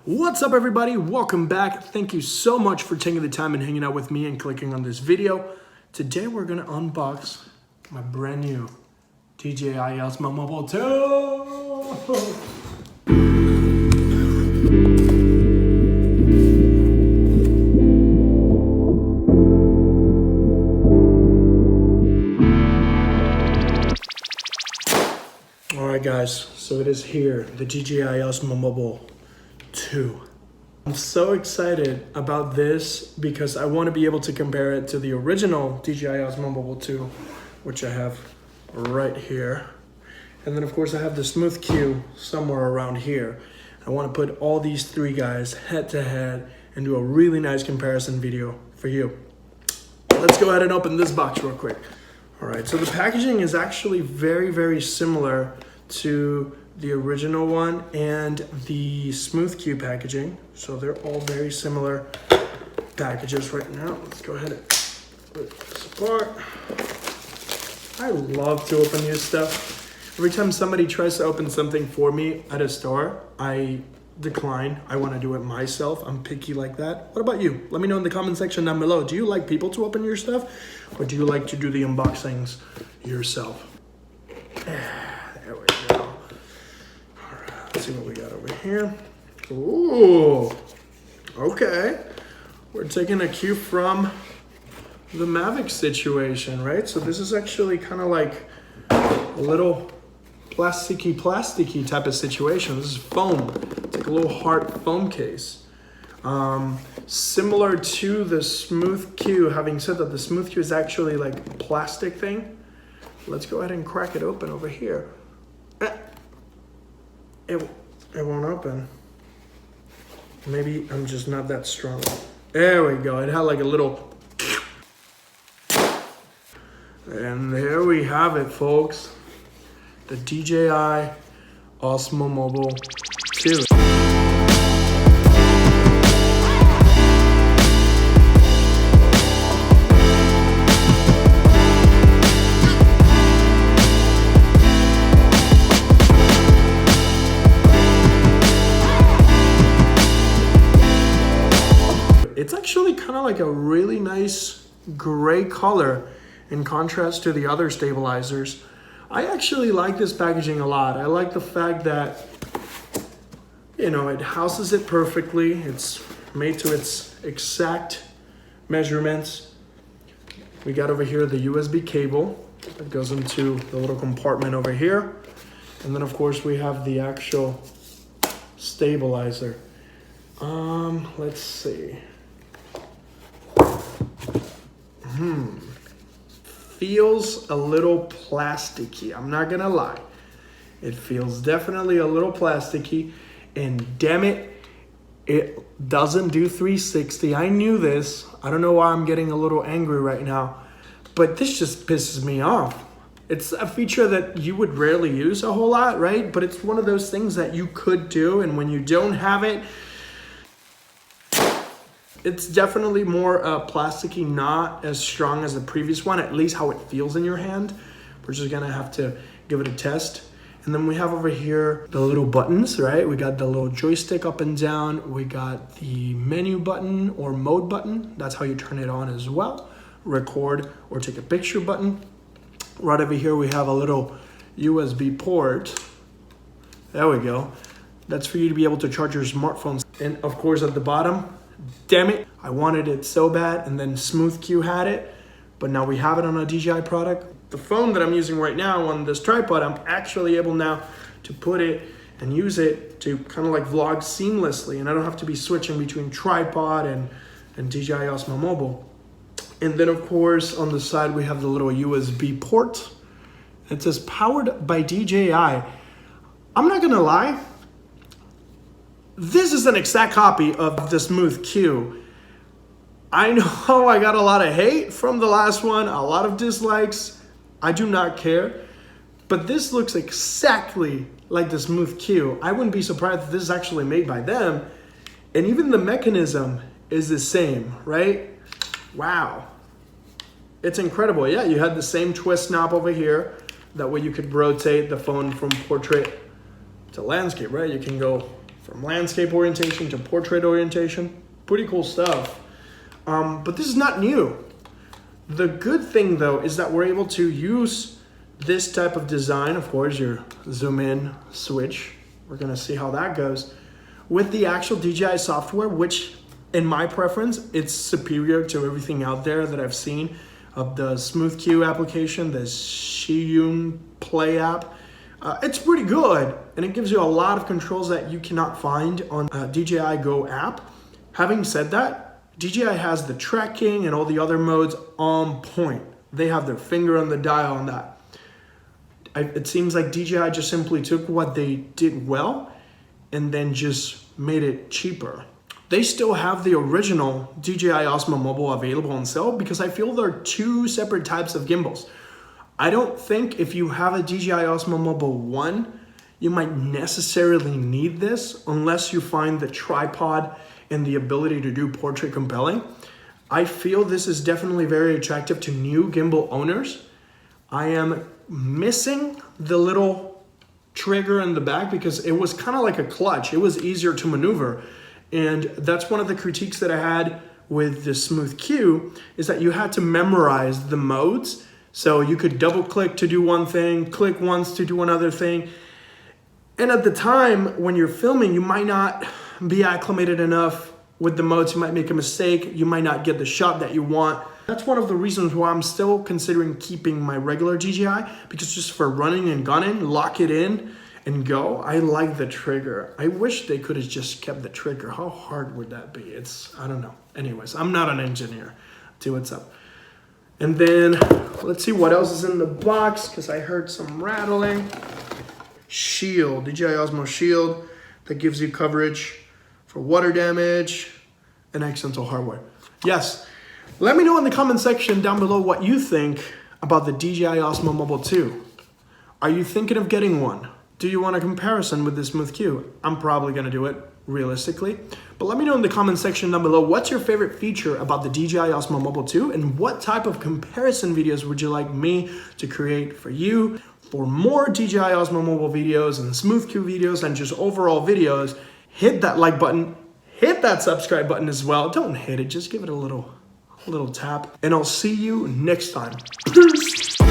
What's up, everybody? Welcome back. Thank you so much for taking the time and hanging out with me and clicking on this video. Today we're gonna unbox my brand new DJI Osmo Mobile 2. Alright guys, so it is here, the DJI Osmo Mobile 2. I'm so excited about this because I want to be able to compare it to the original DJI Osmo Mobile 2, which I have right here. And then of course I have the Smooth Q somewhere around here. I want to put all these three guys head to head and do a really nice comparison video for you. Let's go ahead and open this box real quick. All right, so the packaging is actually very similar to the original one and the Smooth Q packaging. So they're all very similar packages right now. Let's go ahead and put this apart. I love to open new stuff. Every time somebody tries to open something for me at a store, I decline. I want to do it myself. I'm picky like that. What about you? Let me know in the comment section down below. Do you like people to open your stuff, or do you like to do the unboxings yourself? There we go. All right, let's see what we got over here. Ooh, okay. We're taking a cue from the Mavic situation, right? So this is actually kind of like a little plasticky type of situation. This is foam. It's like a little hard foam case. Similar to the Smooth Q, having said that the Smooth Q is actually like a plastic thing. Let's go ahead and crack it open over here. It won't open. Maybe I'm just not that strong. There we go. It had like a little... And there we have it, folks. The DJI Osmo Mobile 2. It's actually kind of like a really nice gray color in contrast to the other stabilizers. I actually like this packaging a lot. I like the fact that, you know, it houses it perfectly. It's made to its exact measurements. We got over here the USB cable that goes into the little compartment over here. And then of course we have the actual stabilizer. Let's see. Feels a little plasticky. I'm not gonna lie. It feels definitely a little plasticky, and damn it, it doesn't do 360. I knew this. I don't know why I'm getting a little angry right now, but this just pisses me off. It's a feature that you would rarely use a whole lot, right? But it's one of those things that you could do, and when you don't have it, it's definitely more plasticky, not as strong as the previous one, at least how it feels in your hand. We're just gonna have to give it a test. And then we have over here the little buttons, right? We got the little joystick up and down. We got the menu button or mode button. That's how you turn it on as well. Record or take a picture button. Right over here we have a little USB port. There we go. That's for you to be able to charge your smartphones. And of course at the bottom, damn it, I wanted it so bad, and then Smooth Q had it, but now we have it on a DJI product. The phone that I'm using right now on this tripod, I'm actually able now to put it and use it to kind of like vlog seamlessly, and I don't have to be switching between tripod and DJI Osmo Mobile. And then of course on the side we have the little USB port. It says powered by DJI. I'm not gonna lie, this is an exact copy of the Smooth Q. I know I got a lot of hate from the last one, a lot of dislikes. I do not care. But this looks exactly like the Smooth Q. I wouldn't be surprised if this is actually made by them. And even the mechanism is the same, right? Wow. It's incredible. Yeah, you had the same twist knob over here. That way you could rotate the phone from portrait to landscape, right? You can go from landscape orientation to portrait orientation. Pretty cool stuff. But this is not new. The good thing though is that we're able to use this type of design, of course, your zoom in switch. We're gonna see how that goes with the actual DJI software, which in my preference, it's superior to everything out there that I've seen of the Smooth Q application, the Shiyun Play app. It's pretty good, and it gives you a lot of controls that you cannot find on DJI Go app. Having said that, DJI has the tracking and all the other modes on point. They have their finger on the dial on that. It seems like DJI just simply took what they did well and then just made it cheaper. They still have the original DJI Osmo Mobile available on sale because I feel there are two separate types of gimbals. I don't think if you have a DJI Osmo Mobile 1, you might necessarily need this unless you find the tripod and the ability to do portrait compelling. I feel this is definitely very attractive to new gimbal owners. I am missing the little trigger in the back because it was kind of like a clutch. It was easier to maneuver. And that's one of the critiques that I had with the Smooth Q is that you had to memorize the modes. So you could double click to do one thing, click once to do another thing. And at the time when you're filming, you might not be acclimated enough with the modes. You might make a mistake. You might not get the shot that you want. That's one of the reasons why I'm still considering keeping my regular DJI, because just for running and gunning, lock it in and go. I like the trigger. I wish they could have just kept the trigger. How hard would that be? I don't know. Anyways, I'm not an engineer. See what's up. And then let's see what else is in the box because I heard some rattling. Shield, DJI Osmo Shield that gives you coverage for water damage and accidental hardware. Yes, let me know in the comment section down below what you think about the DJI Osmo Mobile 2. Are you thinking of getting one? Do you want a comparison with the Smooth Q? I'm probably gonna do it realistically, but let me know in the comment section down below what's your favorite feature about the DJI Osmo Mobile 2 and what type of comparison videos would you like me to create for you. For more DJI Osmo Mobile videos and Smooth Q videos and just overall videos, hit that like button, hit that subscribe button as well. Don't hit it, just give it a little tap, and I'll see you next time. Peace.